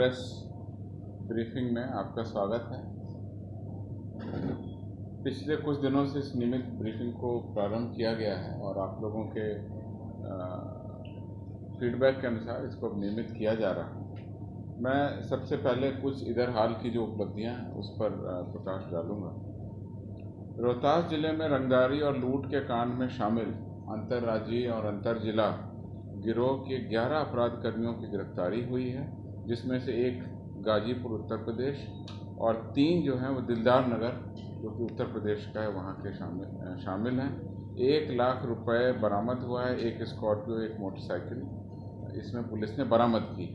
Press briefing में आपका स्वागत है। पिछले कुछ दिनों से इस नियमित ब्रीफिंग को प्रारंभ किया गया है और आप लोगों के फीडबैक के अनुसार इसको अब नियमित किया जा रहा है। मैं सबसे पहले कुछ इधर हाल की जो उपलब्धियां हैं उस पर प्रकाश डालूंगा। रोहतास जिले में रंगदारी और लूट के कांड में शामिल अंतर्राज्यीय और अंतर जिला गिरोह के 11 अपराध कर्मियों की गिरफ्तारी हुई है, जिसमें से एक गाजीपुर उत्तर प्रदेश और 3 जो हैं वो दिलदार नगर जो कि उत्तर प्रदेश का है वहाँ के शामिल हैं। 1 लाख रुपए बरामद हुआ है, एक स्कॉर्पियो, एक मोटरसाइकिल इसमें पुलिस ने बरामद की।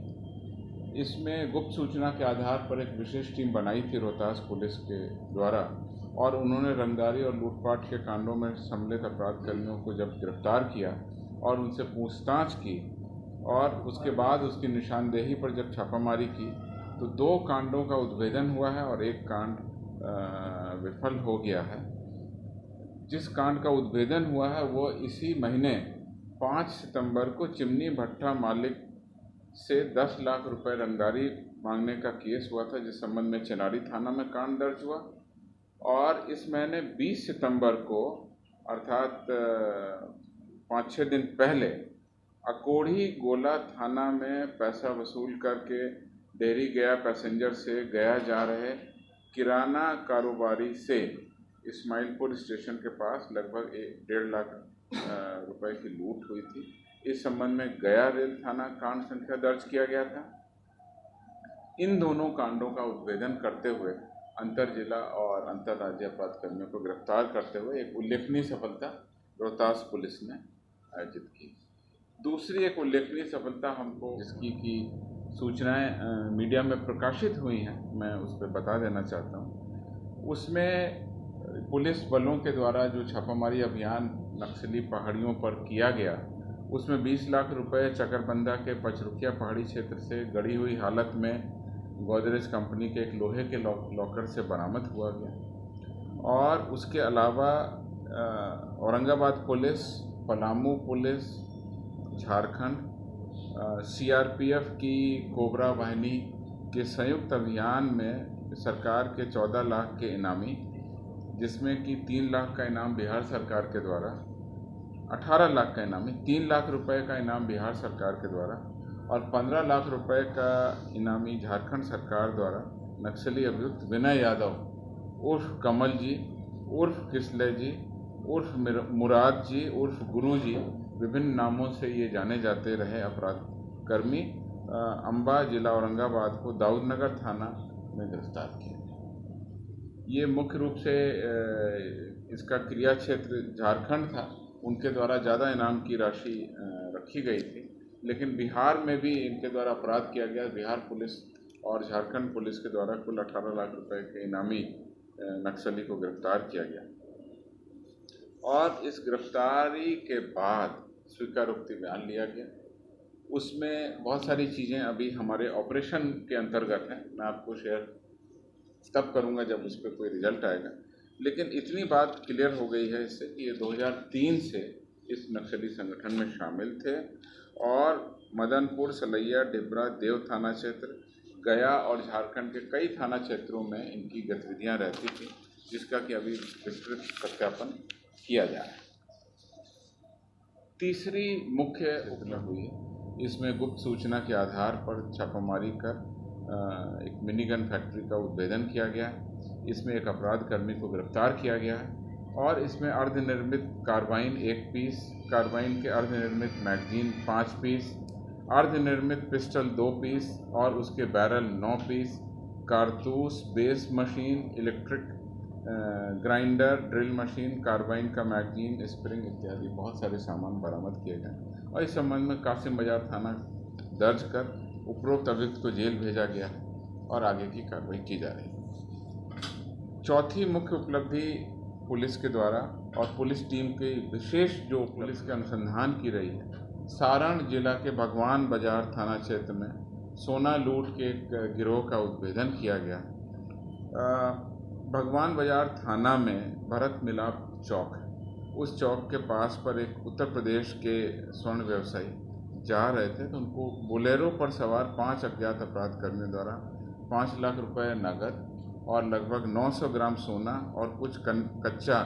इसमें गुप्त सूचना के आधार पर एक विशेष टीम बनाई थी रोहतास पुलिस के द्वारा और उन्होंने रंगदारी और लूटपाट के कांडों में सम्मिलित अपराध कर्मियों को जब गिरफ्तार किया और उनसे पूछताछ की और उसके बाद उसकी निशानदेही पर जब छापामारी की तो 2 कांडों का उद्भेदन हुआ है और एक कांड विफल हो गया है। जिस कांड का उद्भेदन हुआ है वो इसी महीने 5 सितंबर को चिमनी भट्टा मालिक से 10 लाख रुपए रंगदारी मांगने का केस हुआ था, जिस संबंध में चेनारी थाना में कांड दर्ज हुआ। और इस महीने 20 सितंबर को अर्थात 5-6 दिन पहले अकोढ़ी गोला थाना में पैसा वसूल करके डेहरी गया पैसेंजर से गया जा रहे किराना कारोबारी से इस्माइलपुर स्टेशन के पास लगभग 1.5 लाख रुपए की लूट हुई थी। इस संबंध में गया रेल थाना कांड संख्या दर्ज किया गया था। इन दोनों कांडों का उद्भेदन करते हुए अंतर जिला और अंतर्राज्यीय अपराध कर्मियों को गिरफ्तार करते हुए एक उल्लेखनीय सफलता रोहतास पुलिस ने अर्जित की। दूसरी एक उल्लेखनीय सफलता हमको जिसकी की सूचनाएं मीडिया में प्रकाशित हुई हैं, मैं उस पर बता देना चाहता हूं। उसमें पुलिस बलों के द्वारा जो छापामारी अभियान नक्सली पहाड़ियों पर किया गया उसमें 20 लाख रुपए चकरबंदा के पचरुखिया पहाड़ी क्षेत्र से गड़ी हुई हालत में गोदरेज कंपनी के एक लोहे के लॉकर से बरामद हुआ गया। और उसके अलावा Aurangabad police, Palamu police, Jharkhand CRPF की कोबरा वाहिनी के संयुक्त अभियान में सरकार के 14 लाख के इनामी, जिसमें कि 3 लाख का इनाम बिहार सरकार के द्वारा, 18 लाख का इनामी, 3 लाख रुपए का इनाम बिहार सरकार के द्वारा और 15 लाख रुपए का इनामी झारखंड सरकार द्वारा नक्सली अभियुक्त विनय यादव उर्फ कमल जी, उर्फ किसले जी, उर्फ मुराद जी, उर्फ गुरु जी, विभिन्न नामों से ये जाने जाते रहे अपराध कर्मी अंबा जिला औरंगाबाद को दाऊदनगर थाना में गिरफ्तार किया। ये मुख्य रूप से इसका क्रिया क्षेत्र झारखंड था, उनके द्वारा ज़्यादा इनाम की राशि रखी गई थी, लेकिन बिहार में भी इनके द्वारा अपराध किया गया। बिहार पुलिस और झारखंड पुलिस के द्वारा कुल 18 लाख रुपए के इनामी नक्सली को गिरफ्तार किया गया। और इस गिरफ्तारी के बाद स्वीकारोक्ति बयान लिया गया। उसमें बहुत सारी चीज़ें अभी हमारे ऑपरेशन के अंतर्गत हैं, मैं आपको शेयर तब करूंगा जब उस पर कोई रिजल्ट आएगा। लेकिन इतनी बात क्लियर हो गई है इससे कि ये 2003 से इस नक्सली संगठन में शामिल थे और मदनपुर, सलैया, डिबरा, देव थाना क्षेत्र, गया और झारखंड के कई थाना क्षेत्रों में इनकी गतिविधियां रहती थी, जिसका कि अभी विस्तृत सत्यापन किया जा रहा है। तीसरी मुख्य उपलब्धि हुई है, इसमें गुप्त सूचना के आधार पर छापामारी कर एक मिनी गन फैक्ट्री का उद्भेदन किया गया है। इसमें एक अपराध कर्मी को गिरफ्तार किया गया है और इसमें अर्धनिर्मित कार्बाइन 1 पीस, कार्बाइन के अर्धनिर्मित मैगजीन 5 पीस, अर्धनिर्मित पिस्टल 2 पीस और उसके बैरल 9 पीस, कारतूस, base machine, electric grinder, drill machine, carbine का मैगजीन, स्प्रिंग इत्यादि बहुत सारे सामान बरामद किए गए और इस संबंध में कासिम बाजार थाना दर्ज कर उपरोक्त अभियुक्त को जेल भेजा गया और आगे की कार्रवाई की जा रही है। चौथी मुख्य उपलब्धि पुलिस के द्वारा और पुलिस टीम के विशेष जो पुलिस के अनुसंधान की रही है, सारण जिला के भगवान बाजार थाना क्षेत्र में सोना लूट के एक गिरोह का उद्भेदन किया गया। भगवान बाजार थाना में भरत मिलाप चौक है, उस चौक के पास पर एक उत्तर प्रदेश के स्वर्ण व्यवसायी जा रहे थे तो उनको बोलेरो पर सवार 5 अज्ञात अपराध कर्मियों द्वारा 5 लाख रुपए नगद और लगभग 900 ग्राम सोना और कुछ कच्चा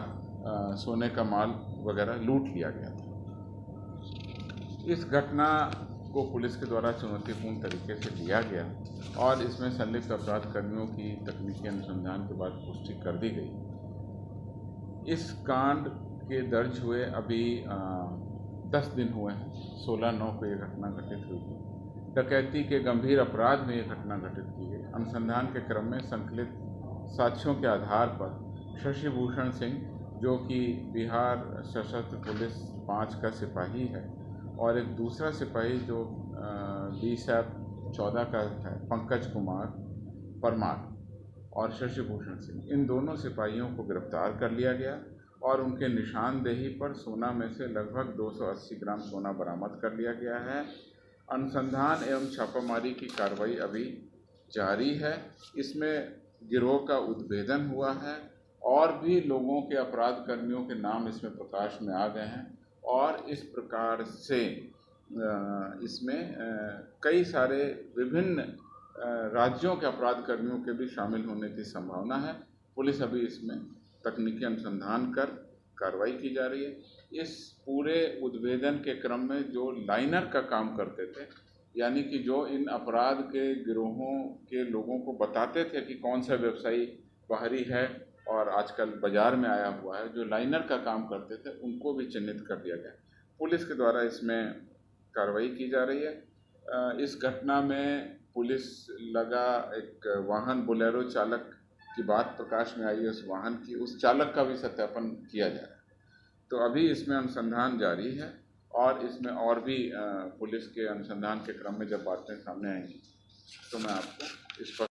सोने का माल वगैरह लूट लिया गया था। इस घटना को पुलिस के द्वारा चुनौतीपूर्ण तरीके से लिया गया और इसमें संलिप्त अपराध कर्मियों की तकनीकी अनुसंधान के बाद पुष्टि कर दी गई। इस कांड के दर्ज हुए अभी 10 दिन हुए हैं। 16/9 को ये घटना घटित हुई थी। डकैती के गंभीर अपराध में ये घटना घटित की गई। अनुसंधान के क्रम में संकलित साक्ष्यों के आधार पर शशि भूषण सिंह, जो कि बिहार सशस्त्र पुलिस 5 का सिपाही है, और एक दूसरा सिपाही जो BSAP 14 का है, पंकज कुमार परमार और शशि भूषण सिंह, इन दोनों सिपाहियों को गिरफ्तार कर लिया गया और उनके निशानदेही पर सोना में से लगभग 280 ग्राम सोना बरामद कर लिया गया है। अनुसंधान एवं छापामारी की कार्रवाई अभी जारी है। इसमें गिरोह का उद्भेदन हुआ है और भी लोगों के, अपराध कर्मियों के नाम इसमें प्रकाश में आ गए हैं और इस प्रकार से इसमें कई सारे विभिन्न राज्यों के अपराध कर्मियों के भी शामिल होने की संभावना है। पुलिस अभी इसमें तकनीकी अनुसंधान कर कार्रवाई की जा रही है। इस पूरे उद्भेदन के क्रम में जो लाइनर का काम करते थे, यानी कि जो इन अपराध के गिरोहों के लोगों को बताते थे कि कौन सा व्यवसायी बाहरी है और आजकल बाज़ार में आया हुआ है, जो लाइनर का काम करते थे, उनको भी चिन्हित कर दिया गया। पुलिस के द्वारा इसमें कार्रवाई की जा रही है। इस घटना में पुलिस लगा एक वाहन बोलेरो चालक की बात प्रकाश में आई है। उस वाहन की, उस चालक का भी सत्यापन किया जा रहा है। तो अभी इसमें अनुसंधान जारी है और इसमें और भी पुलिस के अनुसंधान के क्रम में जब बातें सामने आएंगी तो मैं आपको इस पर